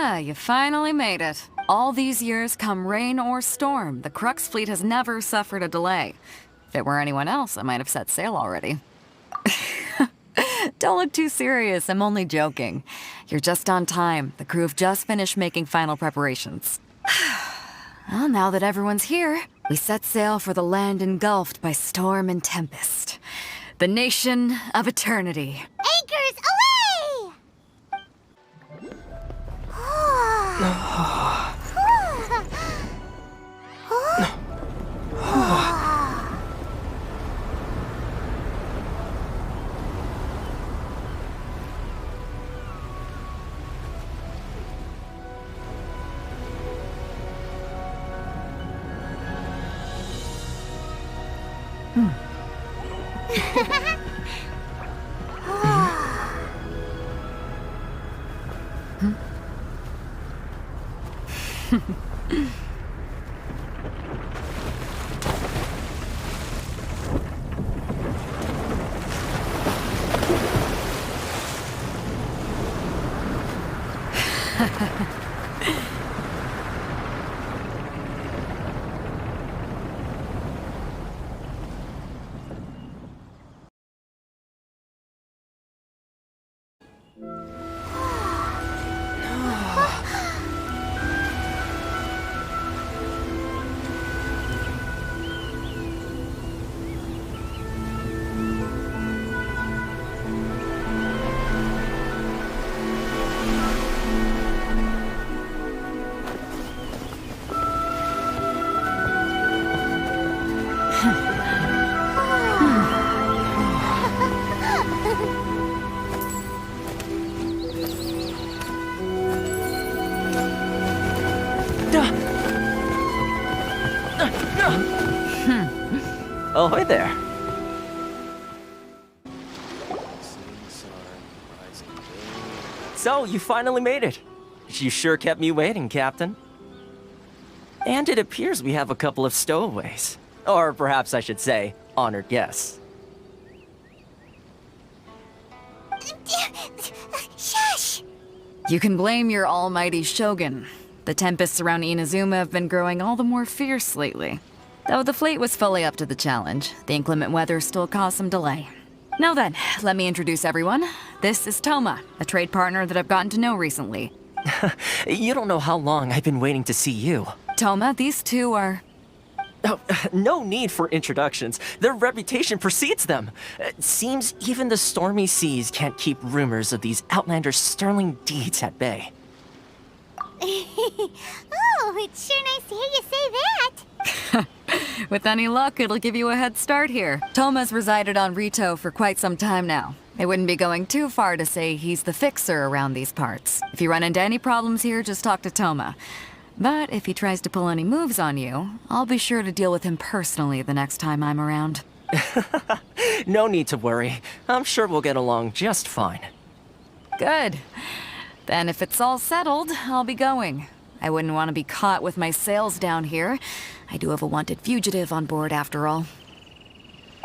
You finally made it. All these years, come rain or storm, the Crux fleet has never suffered a delay. If it were anyone else, I might have set sail already. Don't look too serious, I'm only joking. You're just on time. The crew have just finished making final preparations. Well, now that everyone's here, we set sail for the land engulfed by storm and tempest. The nation of eternity. Anchors away! Ahoy there. So, you finally made it. You sure kept me waiting, Captain. And it appears we have a couple of stowaways. Or perhaps I should say, honored guests. Shush! You can blame your almighty Shogun. The tempests around Inazuma have been growing all the more fierce lately. Though the fleet was fully up to the challenge, the inclement weather still caused some delay. Now then, let me introduce everyone. This is Toma, a trade partner that I've gotten to know recently. You don't know how long I've been waiting to see you. Toma, these two are... Oh, no need for introductions. Their reputation precedes them. It seems even the stormy seas can't keep rumors of these outlanders' sterling deeds at bay. Oh, it's sure nice to hear you say that. With any luck, it'll give you a head start here. Toma's resided on Rito for quite some time now. It wouldn't be going too far to say he's the fixer around these parts. If you run into any problems here, just talk to Toma. But if he tries to pull any moves on you, I'll be sure to deal with him personally the next time I'm around. No need to worry. I'm sure we'll get along just fine. Good. Then if it's all settled, I'll be going. I wouldn't want to be caught with my sails down here. I do have a wanted fugitive on board after all.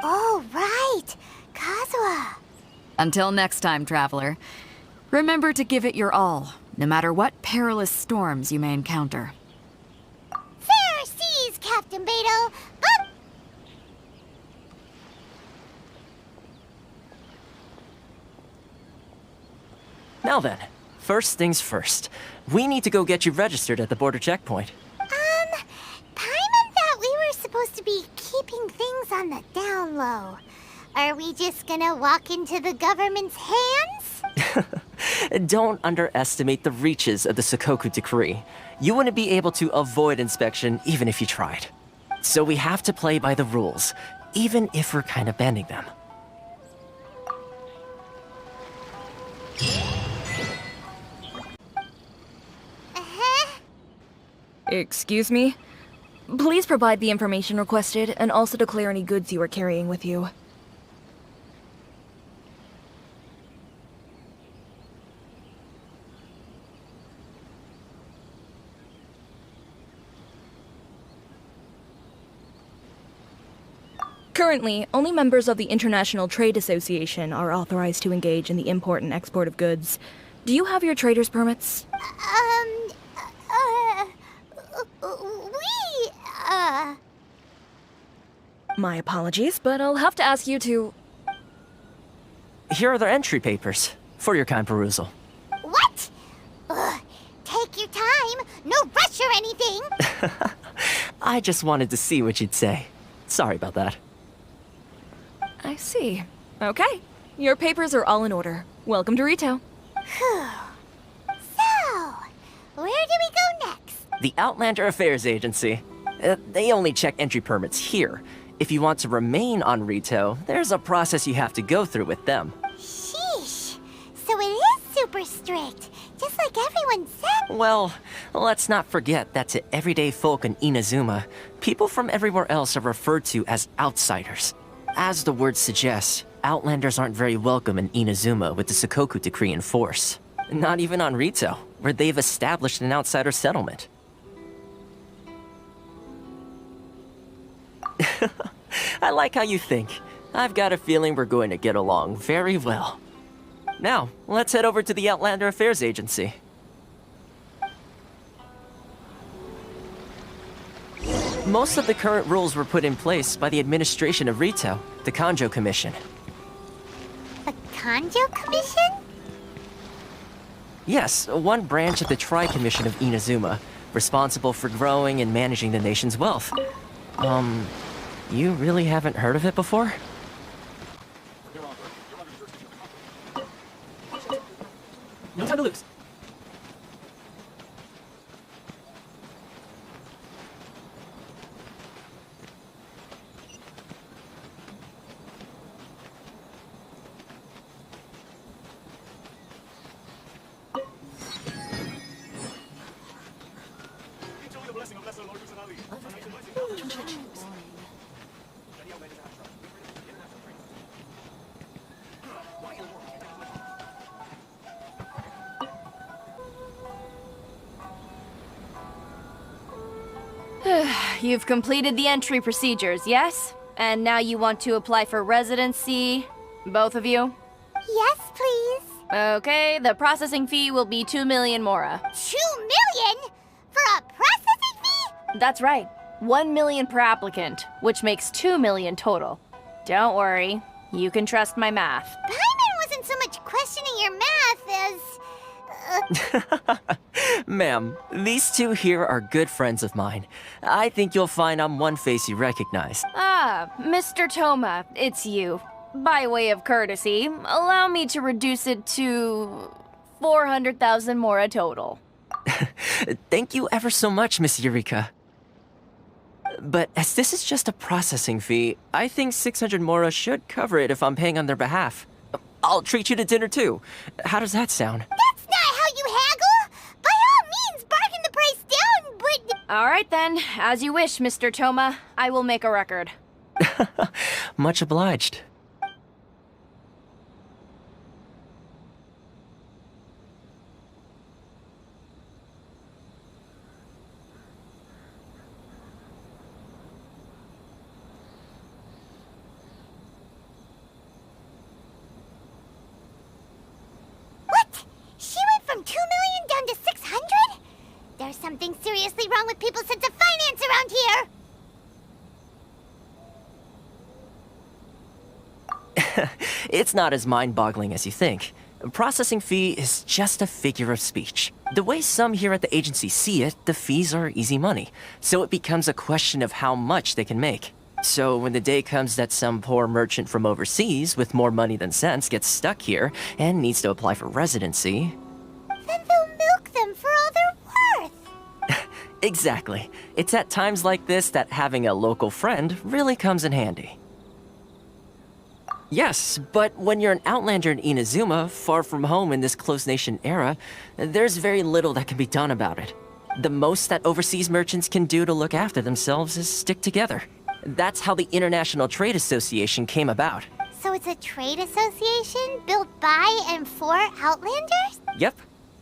Oh, right. Kazuha. Until next time, traveler. Remember to give it your all, no matter what perilous storms you may encounter. Fair seas, Captain Beto. Up! Now then, first things first. We need to go get you registered at the border checkpoint. Paimon thought we were supposed to be keeping things on the down low. Are we just gonna walk into the government's hands? Don't underestimate the reaches of the Sakoku Decree. You wouldn't be able to avoid inspection even if you tried. So we have to play by the rules, even if we're kind of bending them. Excuse me? Please provide the information requested, and also declare any goods you are carrying with you. Currently, only members of the International Trade Association are authorized to engage in the import and export of goods. Do you have your trader's permits? We, My apologies, but I'll have to ask you to... Here are their entry papers, for your kind perusal. What? Take your time. No rush or anything. I just wanted to see what you'd say. Sorry about that. I see. Okay. Your papers are all in order. Welcome to Rito. So, where do we go next? The Outlander Affairs Agency. They only check entry permits here. If you want to remain on Rito, there's a process you have to go through with them. Sheesh. So it is super strict, just like everyone said. Well, let's not forget that to everyday folk in Inazuma, people from everywhere else are referred to as outsiders. As the word suggests, Outlanders aren't very welcome in Inazuma with the Sakoku Decree in force. Not even on Rito, where they've established an outsider settlement. I like how you think. I've got a feeling we're going to get along very well. Now, let's head over to the Outlander Affairs Agency. Most of the current rules were put in place by the administration of Rito, the Kanjo Commission. The Kanjo Commission? Yes, one branch of the Tri-Commission of Inazuma, responsible for growing and managing the nation's wealth. You really haven't heard of it before? No time to lose. You've completed the entry procedures, yes? And now you want to apply for residency? Both of you? Yes, please. Okay, the processing fee will be 2 million mora. 2 million? For a processing fee? That's right. 1 million per applicant, which makes 2 million total. Don't worry, you can trust my math. Paimon wasn't so much questioning your math as... Ma'am, these two here are good friends of mine. I think you'll find I'm one face you recognize. Ah, Mr. Toma, it's you. By way of courtesy, allow me to reduce it to 400,000 mora total. Thank you ever so much, Miss Eureka. But as this is just a processing fee, I think 600 mora should cover it if I'm paying on their behalf. I'll treat you to dinner too. How does that sound? That's not how you haggle! By all means, bargain the price down, but... All right then, as you wish, Mr. Toma. I will make a record. Much obliged. What? She went from 2 million down to 600? There's something seriously wrong with people's sense of finance around here! It's not as mind-boggling as you think. Processing fee is just a figure of speech. The way some here at the agency see it, the fees are easy money, so it becomes a question of how much they can make. So when the day comes that some poor merchant from overseas with more money than sense gets stuck here and needs to apply for residency... Then they'll milk them for all they're worth! Exactly. It's at times like this that having a local friend really comes in handy. Yes, but when you're an outlander in Inazuma, far from home in this closed nation era, there's very little that can be done about it. The most that overseas merchants can do to look after themselves is stick together. That's how the International Trade Association came about. So it's a trade association built by and for Outlanders? Yep.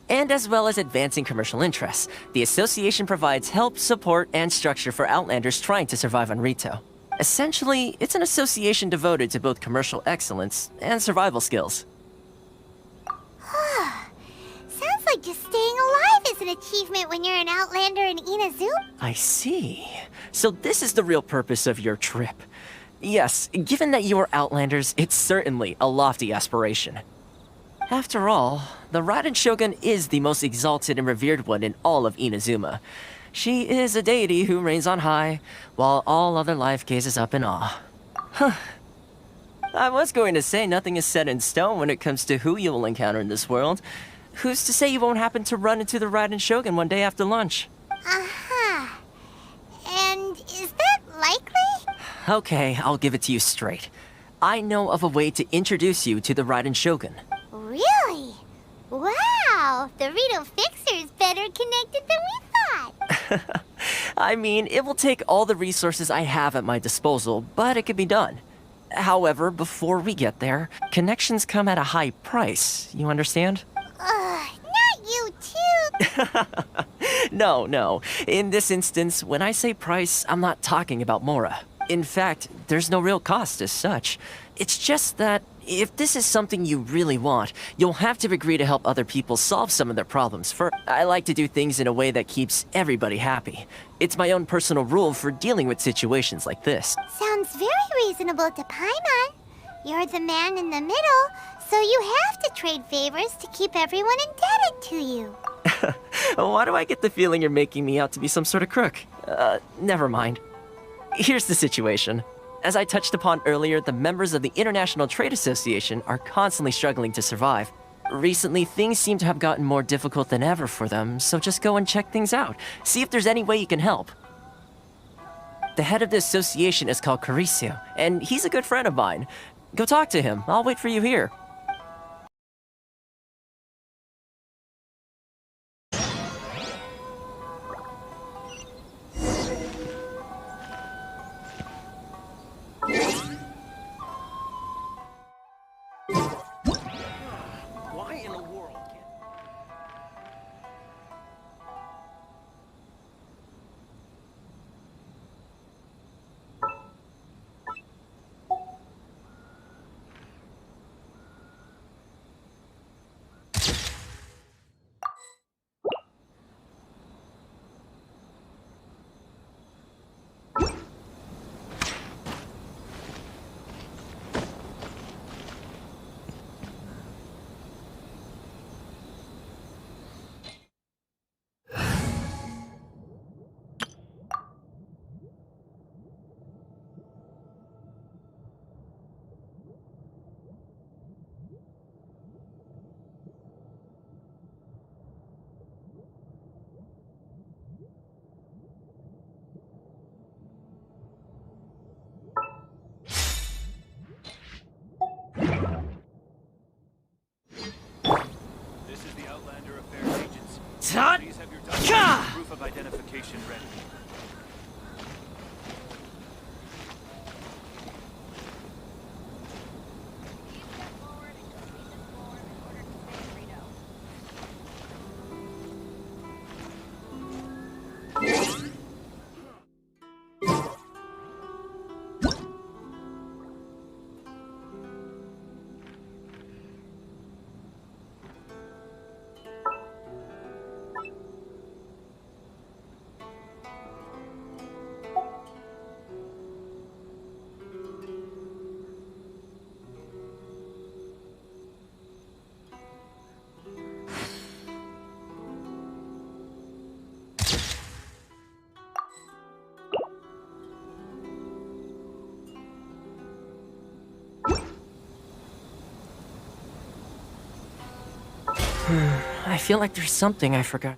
And as well as advancing commercial interests, the association provides help, support, and structure for Outlanders trying to survive on Rito. Essentially, it's an association devoted to both commercial excellence and survival skills. just staying alive is an achievement when you're an Outlander in Inazuma. I see. So this is the real purpose of your trip. Yes, given that you are Outlanders, it's certainly a lofty aspiration. After all, the Raiden Shogun is the most exalted and revered one in all of Inazuma. She is a deity who reigns on high, while all other life gazes up in awe. Huh. I was going to say nothing is set in stone when it comes to who you will encounter in this world. Who's to say you won't happen to run into the Raiden Shogun one day after lunch? Uh-huh. And is that likely? Okay, I'll give it to you straight. I know of a way to introduce you to the Raiden Shogun. Really? Wow, the Rito Fixer is better connected than we thought. I mean, it will take all the resources I have at my disposal, but it can be done. However, before we get there, connections come at a high price, you understand? Not you too. No. In this instance, when I say price, I'm not talking about Mora. In fact, there's no real cost as such. It's just that if this is something you really want, you'll have to agree to help other people solve some of their problems first. I like to do things in a way that keeps everybody happy. It's my own personal rule for dealing with situations like this. Sounds very reasonable to Paimon. You're the man in the middle, so you have to trade favors to keep everyone indebted to you. Why do I get the feeling you're making me out to be some sort of crook? Never mind. Here's the situation. As I touched upon earlier, the members of the International Trade Association are constantly struggling to survive. Recently, things seem to have gotten more difficult than ever for them, so just go and check things out. See if there's any way you can help. The head of the association is called Caricio, and he's a good friend of mine. Go talk to him. I'll wait for you here. Why in the world? This is the Outlander Affairs Agency. Tut! Please have your documents and proof of identification ready. I feel like there's something I forgot.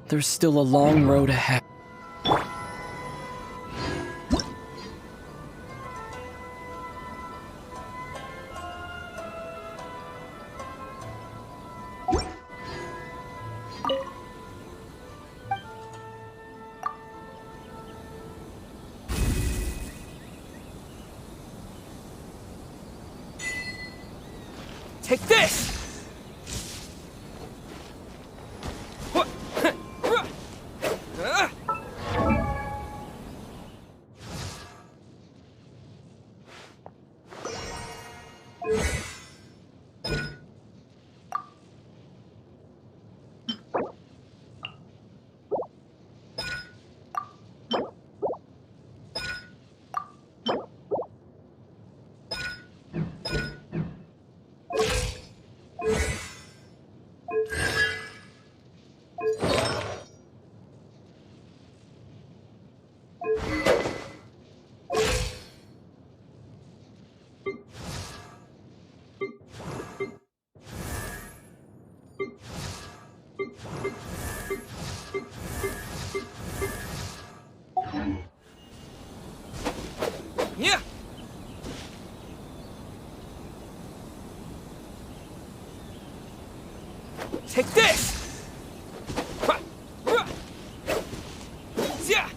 There's still a long road ahead. Take this! Yeah! Take this! Yeah!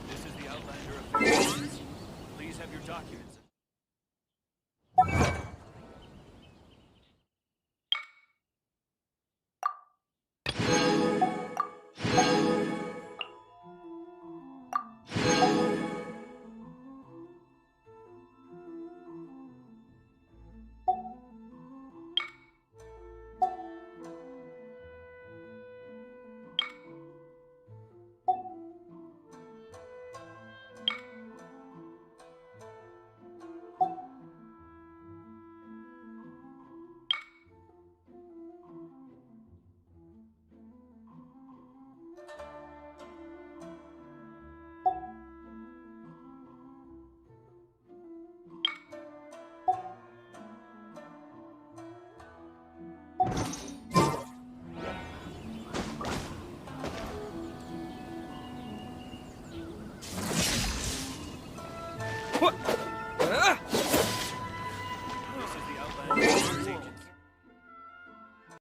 This is the Outlander Affairs Agency. Please have your documents. What?